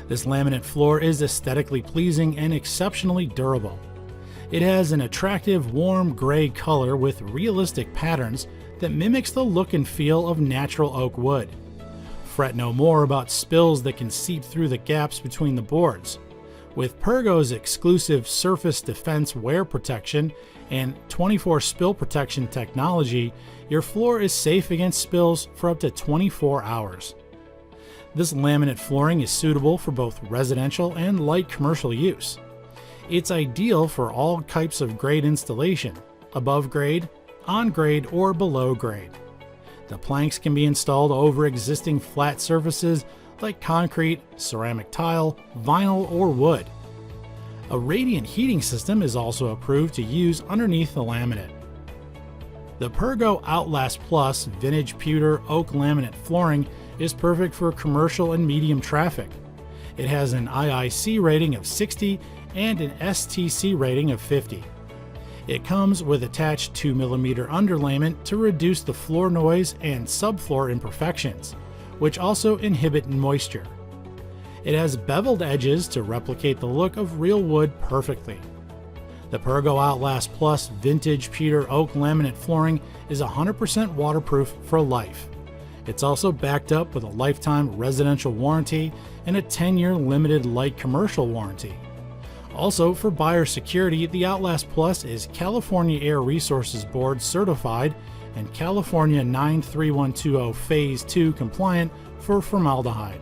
This laminate floor is aesthetically pleasing and exceptionally durable. It has an attractive warm gray color with realistic patterns that mimics the look and feel of natural oak wood. Fret no more about spills that can seep through the gaps between the boards. With Pergo's exclusive Surface Defense wear protection and 24 spill protection technology, your floor is safe against spills for up to 24 hours. This laminate flooring is suitable for both residential and light commercial use. It's ideal for all types of grade installation, above grade, on grade, or below grade. The planks can be installed over existing flat surfaces like concrete, ceramic tile, vinyl, or wood. A radiant heating system is also approved to use underneath the laminate. The Pergo Outlast Plus vintage pewter oak laminate flooring is perfect for commercial and medium traffic. It has an IIC rating of 60 and an STC rating of 50. It comes with attached 2mm underlayment to reduce the floor noise and subfloor imperfections, which also inhibit moisture. It has beveled edges to replicate the look of real wood perfectly. The Pergo Outlast Plus vintage pewter oak laminate flooring is 100% waterproof for life. It's also backed up with a lifetime residential warranty and a 10-year limited light commercial warranty. Also, for buyer security, the Outlast Plus is California Air Resources Board certified and California 93120 Phase 2 compliant for formaldehyde.